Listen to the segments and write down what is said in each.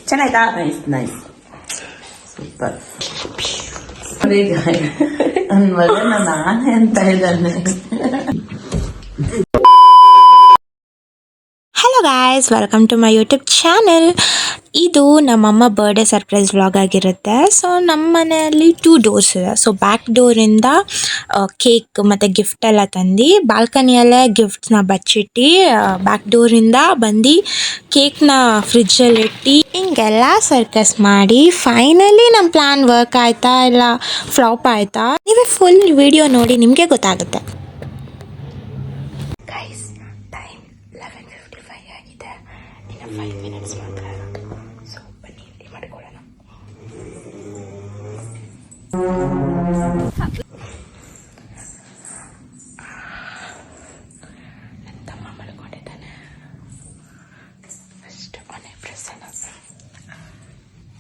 ಚೆನ್ನಾಯ್ತಾ? Nice super. ನನ್ನ ಮಗನ ನಾನೇ ಅಂತ ಇದ್ದಾನೆ. Hello guys, welcome to my YouTube channel. ಇದು ನಮ್ಮಮ್ಮ ಬರ್ಡೇ ಸರ್ಪ್ರೈಸ್ ವ್ಲಾಗ್ ಆಗಿರುತ್ತೆ. ಸೊ ನಮ್ಮ ಮನೆಯಲ್ಲಿ 2 ಡೋರ್ಸ್ ಇದೆ. ಸೊ ಬ್ಯಾಕ್ ಡೋರಿಂದ ಕೇಕ್ ಮತ್ತು ಗಿಫ್ಟ್ ಎಲ್ಲ ತಂದು ಬಾಲ್ಕನಿಯಲ್ಲೇ ಗಿಫ್ಟ್ಸ್ನ ಬಚ್ಚಿಟ್ಟು ಬ್ಯಾಕ್ ಡೋರಿಂದ ಬಂದು ಕೇಕ್ನ ಫ್ರಿಜ್ಜಲ್ಲಿ ಇಟ್ಟು ಹಿಂಗೆಲ್ಲ ಸರ್ಕಸ್ ಮಾಡಿ ಫೈನಲಿ ನಮ್ಮ ಪ್ಲ್ಯಾನ್ ವರ್ಕ್ ಆಯಿತಾ ಇಲ್ಲ ಫ್ಲಾಪ್ ಆಯಿತಾ, ನೀವೇ ಫುಲ್ ವಿಡಿಯೋ ನೋಡಿ ನಿಮಗೆ ಗೊತ್ತಾಗುತ್ತೆ. ಗೈಸ್, ಟೈಮ್ 11:55 ಆಗಿದೆ. ಇನ್ನು 5 ಮಿನಿಟ್ಸ್ ಮಾತ್ರ. ಸೊ ಬನ್ನಿ ಇಲ್ಲಿ ಮಾಡಿಕೊಳ್ಳೋಣ. ನನ್ನ ತಮ್ಮ ಮಲ್ಕೊಂಡಿದ್ದಾನೆ. ಫಸ್ಟ್ ಮನೆ ಪ್ರೆಸೆಂಟ್.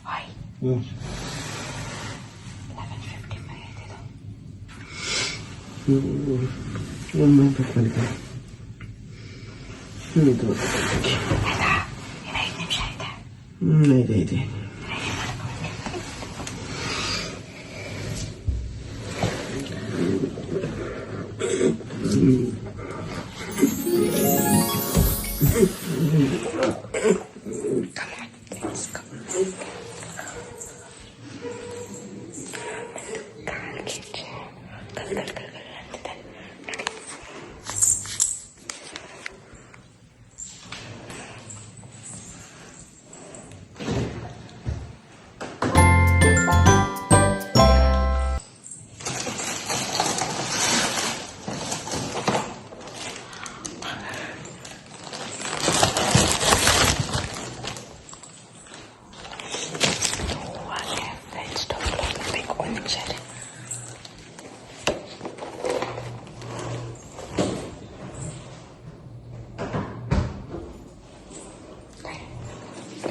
ಹಾಯ್. 11:55 ಆಗಿದೆ. ಇದೆ.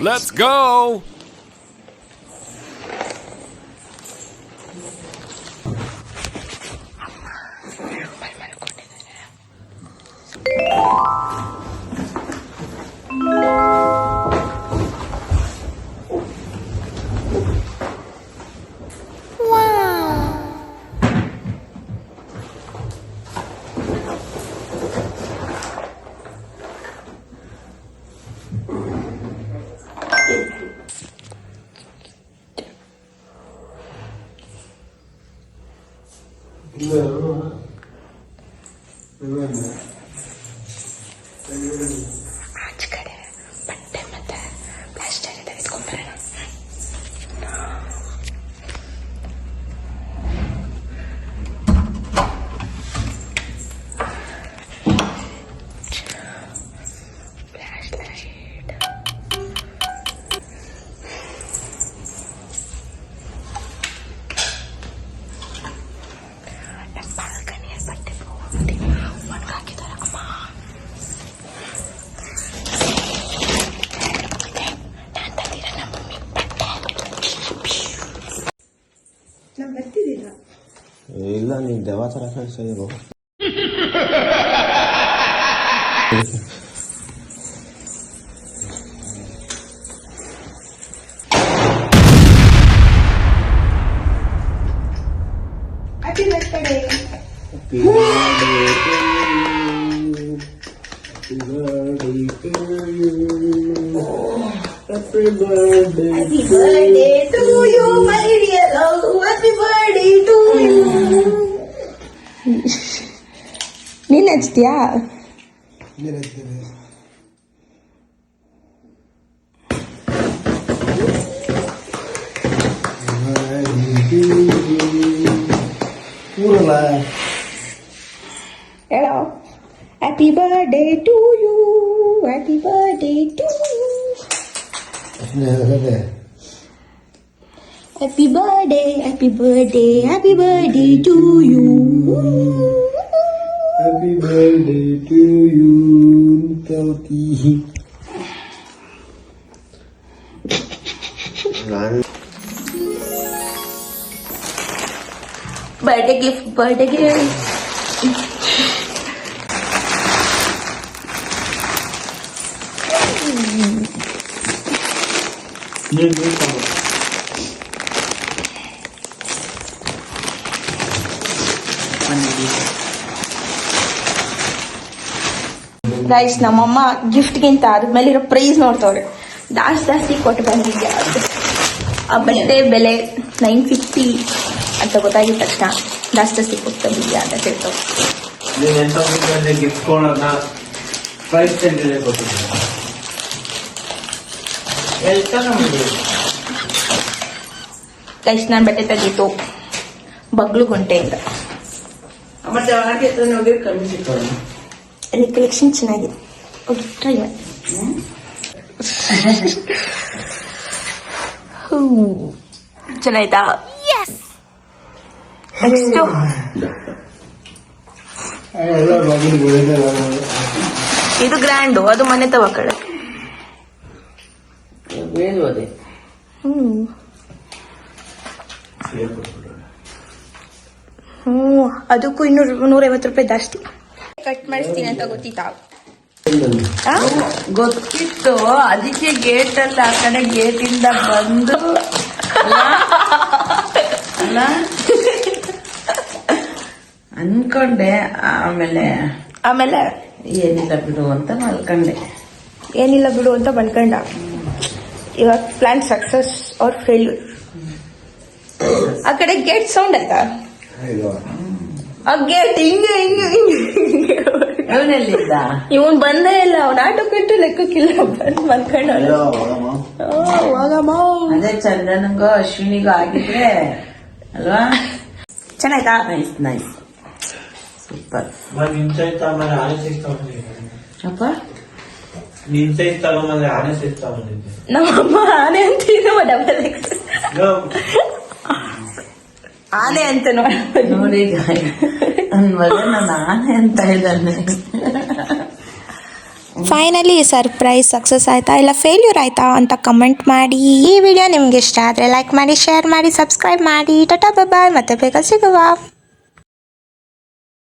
Let's go! ಆಚೆ ಕಡೆ ಬಟ್ಟೆ ಮತ್ತು ಪ್ಲಾಸ್ಟರ್ ಇದೆ, ಎತ್ಕೊಂಡ್ಬರೋಣ. ಇಲ್ಲ, ನೀನು ದೆವ್ವ ಥರ ಕಾಣಿಸ್ತಾ ಇರೋ. Happy birthday. Happy birthday to you, my dear love. Happy birthday to you. ನೀನ್ ಹಚ್ತೀಯಾ? ಹೇಳೋ. Happy birthday to you, happy birthday to you. Happy birthday, happy birthday, happy birthday to you. Happy birthday to you, Tauti. Birthday gift, birthday gift. ನೀನು guys ನಮ್ಮಮ್ಮ ಗಿಫ್ಟ್ಗಿಂತ ಅದ್ರ ಮೇಲಿರೋ price ನೋಡ್ತವ್ರೆ. ಜಾಸ್ತಿ ಕೊಟ್ಟು ಬಂದಿದ್ಯಾ ಅದು. ಆ ಬಟ್ಟೆ ಬೆಲೆ 950 ಅಂತ ಗೊತ್ತಾಗಿದ ತಕ್ಷಣ ಜಾಸ್ತಿ ಕೊಟ್ಟು ಬಂದಿದ್ಯಾ ಅಂತ ಹೇಳ್ತವ್ರೆ. ನೀನು ಎಂತ ಗಿಫ್ಟ್ ಕೊಡೋಣ ಪ್ರೈಸ್ ಟೆಂಡರ್ ಕೊಟ್ಟಿದ್ದೆ. ಗೈಸ್ ನಾನು ಬಟ್ಟೆ ತೆಗೀತು ಬಗ್ಲು ಗುಂಟೆಯಿಂದ. ಮತ್ತೆ ಹಾಗೆ ಹೋಗಿ ಕಮ್ಮಿ ಸಿಕ್ಕೋಣ. ಅಲ್ಲಿ ಕಲೆಕ್ಷನ್ ಚೆನ್ನಾಗಿದೆ, ಓಕೆ ಟ್ರೈ ಮಾಡಿ. ಚೆನ್ನಾಯ್ತಾ? ನೆಕ್ಸ್ಟು ಇದು ಗ್ರ್ಯಾಂಡು, ಅದು ಮನೆ ತವಕಳೆ. ಬೇಡವೇ ಅದಕ್ಕೂ 150 ರೂಪಾಯಿ ಜಾಸ್ತಿ. ಕಟ್ ಮಾಡಿಸ್ತೀನಿ ಅಂತ ಗೊತ್ತಿತ್ತಾ? ಗೊತ್ತಿತ್ತು, ಅದಕ್ಕೆ ಗೇಟ್ ಅಲ್ಲಿ ಆ ಕಡೆ ಗೇಟ್ ಇಂದ ಬಂದು ಅಲ್ಲ ಅನ್ಕೊಂಡೆ. ಆಮೇಲೆ ಏನಿಲ್ಲ ಬಿಡು ಅಂತ ಮಲ್ಕೊಂಡೆ. ಏನಿಲ್ಲ ಬಿಡು ಅಂತ ಮಲ್ಕೊಂಡ. ಇವಾಗ ಪ್ಲಾನ್ ಸಕ್ಸಸ್ ಆರ್ ಫೇಲ್ಯೂರ್. ಆ ಕಡೆ ಗೇಟ್ ಸೌಂಡ್ ಆಯ್ತಾ? ಆ ಗೇಟ್ ಹಿಂಗೆ ಅವನೆಲ್ಲಿದ್ದ? ಇವನ್ ಬಂದೇ ಇಲ್ಲ, ಅವ್ನ ಆಟೋ ಕೆಟ್ಟು ಲೆಕ್ಕಕ್ಕಿಲ್ಲ, ಬಂದ್ ಮಲ್ಕೊಂಡ. ಅದೇ ಚಂದನ್ಗೋ ಅಶ್ವಿನಿಗೂ ಆಗಿದ್ರೆ ಅಲ್ವಾ? ಚೆನ್ನಾಯ್ತಾ? Nice nice super. ಆಮೇಲೆ ಆನೆ ಸಿಗ್ತಾವೆ. ಅಪ್ಪ ನಿನ್ ಸೈಜ್ ತಗೊಂಬಂದ್ರೆ ಆನೆ ಸೈಜ್ ತಗೊಂಡಿದ್ದೆ. ನಮ್ಮಮ್ಮ ಆನೆ ಅಂತೀನೋ ಡಬಲ್ ಎಕ್ಸ್ ಆನೆ ಅಂತ ನೋಡಿ ನನ್ ಮಗ ನಾನು ಆನೆ ಅಂತ ಇದ್ದಾನೆ. ಫೈನಲಿ ಸರ್ಪ್ರೈಸ್ ಸಕ್ಸಸ್ ಆಯಿತಾ ಇಲ್ಲ ಫೇಲ್ಯೂರ್ ಆಯಿತಾ ಅಂತ ಕಮೆಂಟ್ ಮಾಡಿ. ಈ ವಿಡಿಯೋ ನಿಮ್ಗೆ ಇಷ್ಟ ಆದರೆ ಲೈಕ್ ಮಾಡಿ, ಶೇರ್ ಮಾಡಿ, ಸಬ್ಸ್ಕ್ರೈಬ್ ಮಾಡಿ. ಟಾಟಾ ಬಾಯ್, ಮತ್ತೆ ಬೇಗ ಸಿಗುವ.